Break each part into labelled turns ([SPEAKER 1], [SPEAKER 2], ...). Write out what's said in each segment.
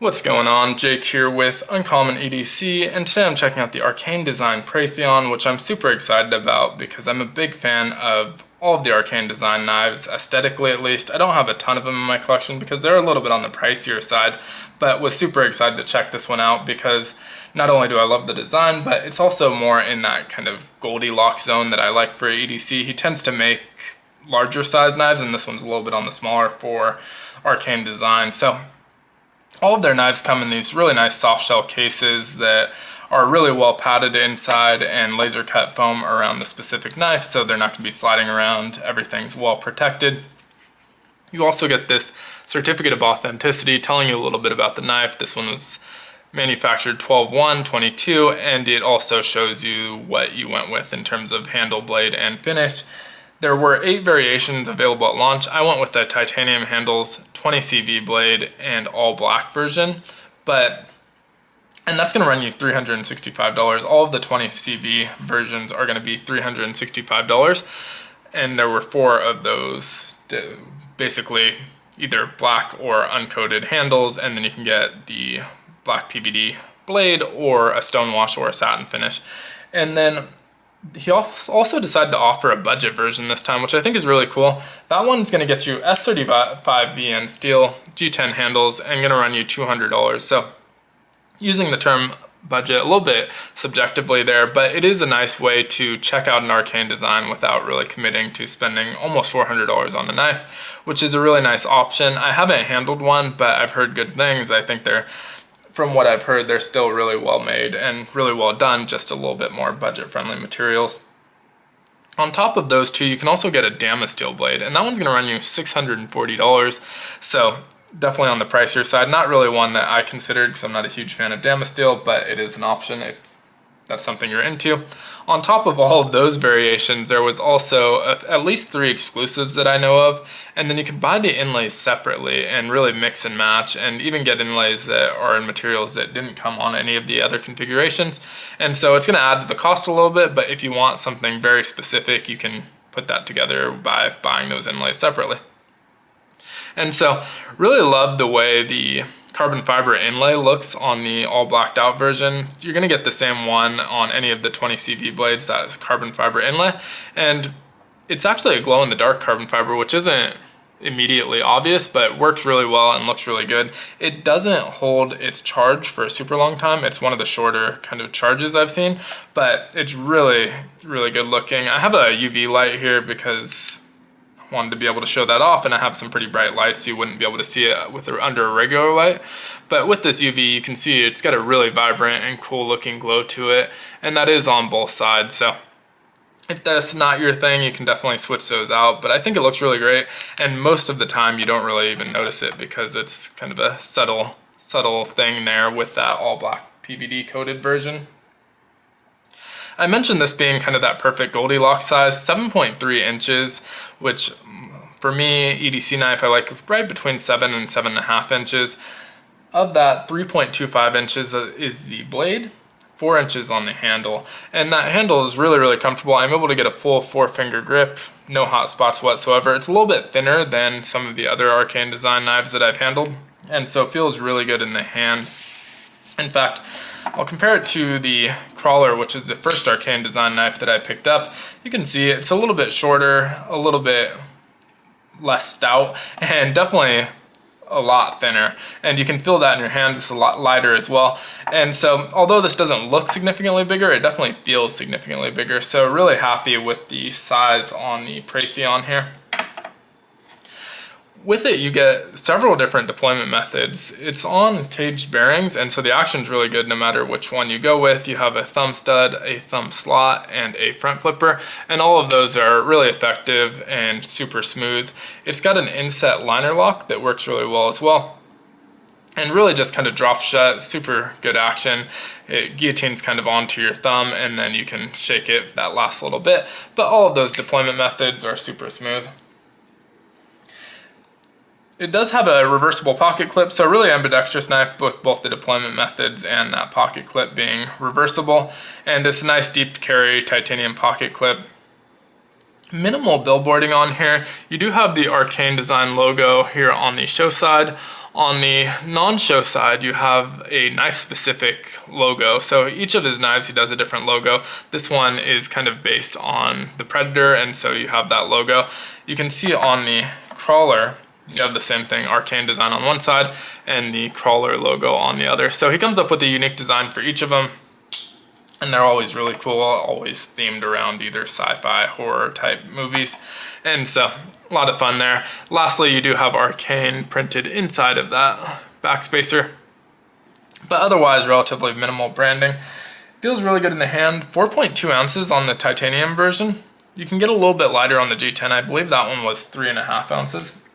[SPEAKER 1] What's going on? Jake here with Uncommon EDC, and today I'm checking out the Arcane Design Preytheon, which I'm super excited about because I'm a big fan of all of the Arcane Design knives, aesthetically at least. I don't have a ton of them in my collection because they're a little bit on the pricier side, but was super excited to check this one out because not only do I love the design, but it's also more in that kind of Goldilocks zone that I like for EDC. He tends to make larger size knives, and this one's a little bit on the smaller for Arcane Design. So all of their knives come in these really nice soft shell cases that are really well padded inside and laser cut foam around the specific knife, so they're not going to be sliding around. Everything's well protected. You also get this certificate of authenticity telling you a little bit about the knife. This one was manufactured 12/1/22, and it also shows you what you went with in terms of handle, blade, and finish. There were 8 variations available at launch. I went with the titanium handles, 20 CV blade, and all black version. And that's going to run you $365. All of the 20 CV versions are going to be $365. And there were 4 of those, basically either black or uncoated handles. And then you can get the Black PVD blade or a stonewash or a satin finish. And then he also decided to offer a budget version this time, which I think is really cool. That one's going to get you S35 VN steel, G10 handles, and going to run you $200. So using the term budget a little bit subjectively there, but it is a nice way to check out an Arcane Design without really committing to spending almost $400 on the knife, which is a really nice option. I haven't handled one, but I've heard good things. I think from what I've heard, they're still really well made and really well done, just a little bit more budget-friendly materials. On top of those two, you can also get a Damasteel blade, and that one's going to run you $640. So definitely on the pricier side. Not really one that I considered because I'm not a huge fan of Damasteel, but it is an option if that's something you're into. On top of all of those variations, there was also at least 3 exclusives that I know of, and then you can buy the inlays separately and really mix and match, and even get inlays that are in materials that didn't come on any of the other configurations. And so it's going to add to the cost a little bit, but if you want something very specific, you can put that together by buying those inlays separately. And so really love the way the carbon fiber inlay looks on the all blacked out version. You're going to get the same one on any of the 20 CV blades, that is carbon fiber inlay, and it's actually a glow in the dark carbon fiber, which isn't immediately obvious, but works really well and looks really good. It doesn't hold its charge for a super long time. It's one of the shorter kind of charges I've seen, but it's really, really good looking. I have a UV light here because wanted to be able to show that off, and I have some pretty bright lights, so you wouldn't be able to see it under a regular light. But with this UV, you can see it's got a really vibrant and cool looking glow to it, and that is on both sides. So if that's not your thing, you can definitely switch those out, but I think it looks really great, and most of the time you don't really even notice it because it's kind of a subtle thing there with that all black PVD coated version. I mentioned this being kind of that perfect Goldilocks size, 7.3 inches, which for me, EDC knife, I like right between 7 and 7.5 inches. Of that, 3.25 inches is the blade, 4 inches on the handle. And that handle is really, really comfortable. I'm able to get a full 4-finger grip, no hot spots whatsoever. It's a little bit thinner than some of the other Arcane Design knives that I've handled, and so it feels really good in the hand. In fact, I'll compare it to the Crawler, which is the first Arcane Design knife that I picked up. You can see it's a little bit shorter, a little bit less stout, and definitely a lot thinner. And you can feel that in your hands. It's a lot lighter as well. And so although this doesn't look significantly bigger, it definitely feels significantly bigger. So really happy with the size on the Preytheon here. With it, you get several different deployment methods. It's on caged bearings, and so the action's really good no matter which one you go with. You have a thumb stud, a thumb slot, and a front flipper, and all of those are really effective and super smooth. It's got an inset liner lock that works really well as well, and really just kind of drops shut, super good action. It guillotines kind of onto your thumb, and then you can shake it that last little bit, but all of those deployment methods are super smooth. It does have a reversible pocket clip, so really ambidextrous knife with both the deployment methods and that pocket clip being reversible. And it's a nice deep carry titanium pocket clip. Minimal billboarding on here. You do have the Arcane Design logo here on the show side. On the non-show side, you have a knife-specific logo. So each of his knives, he does a different logo. This one is kind of based on the Predator, and so you have that logo. You can see on the crawler, you have the same thing, Arcane Design on one side and the crawler logo on the other. So he comes up with a unique design for each of them. And they're always really cool, always themed around either sci-fi, horror type movies. And so, a lot of fun there. Lastly, you do have Arcane printed inside of that backspacer. But otherwise, relatively minimal branding. Feels really good in the hand. 4.2 ounces on the titanium version. You can get a little bit lighter on the G10. I believe that one was 3.5 ounces.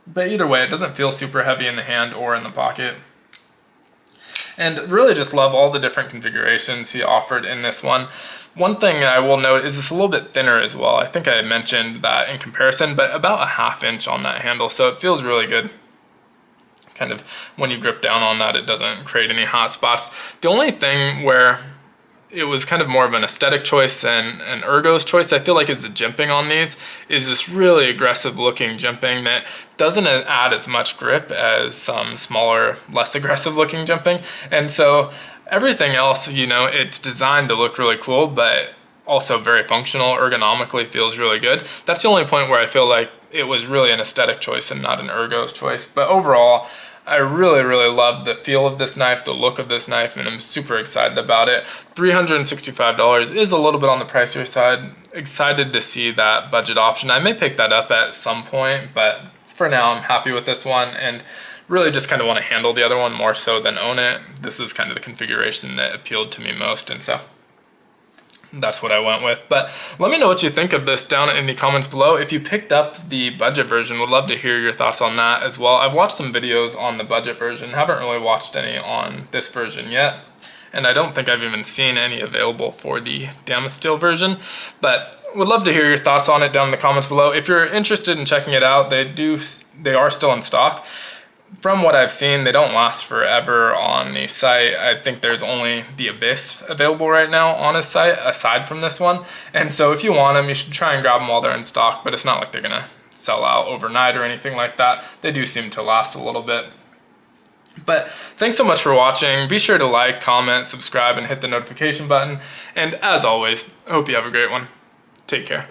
[SPEAKER 1] But either way, it doesn't feel super heavy in the hand or in the pocket. And really just love all the different configurations he offered in this one. One thing I will note is it's a little bit thinner as well. I think I mentioned that in comparison, but about a 1/2 inch on that handle. So it feels really good. Kind of when you grip down on that, it doesn't create any hot spots. The only thing where it was kind of more of an aesthetic choice than an ergo's choice, I feel like, is the jimping on these is this really aggressive looking jimping that doesn't add as much grip as some smaller, less aggressive looking jimping. And so everything else, you know, it's designed to look really cool, but also very functional, ergonomically feels really good. That's the only point where I feel like it was really an aesthetic choice and not an ergo's choice. But overall, I really, really love the feel of this knife, the look of this knife, and I'm super excited about it. $365 is a little bit on the pricier side. Excited to see that budget option. I may pick that up at some point, but for now I'm happy with this one and really just kind of want to handle the other one more so than own it. This is kind of the configuration that appealed to me most, and so that's what I went with. But let me know what you think of this down in the comments below. If you picked up the budget version, would love to hear your thoughts on that as well. I've watched some videos on the budget version, haven't really watched any on this version yet. And I don't think I've even seen any available for the Damasteel version, but would love to hear your thoughts on it down in the comments below. If you're interested in checking it out, they are still in stock. From what I've seen, they don't last forever on the site. I think there's only the Abyss available right now on his site, aside from this one. And so if you want them, you should try and grab them while they're in stock, but it's not like they're gonna sell out overnight or anything like that. They do seem to last a little bit. But thanks so much for watching. Be sure to like, comment, subscribe, and hit the notification button. And as always, I hope you have a great one. Take care.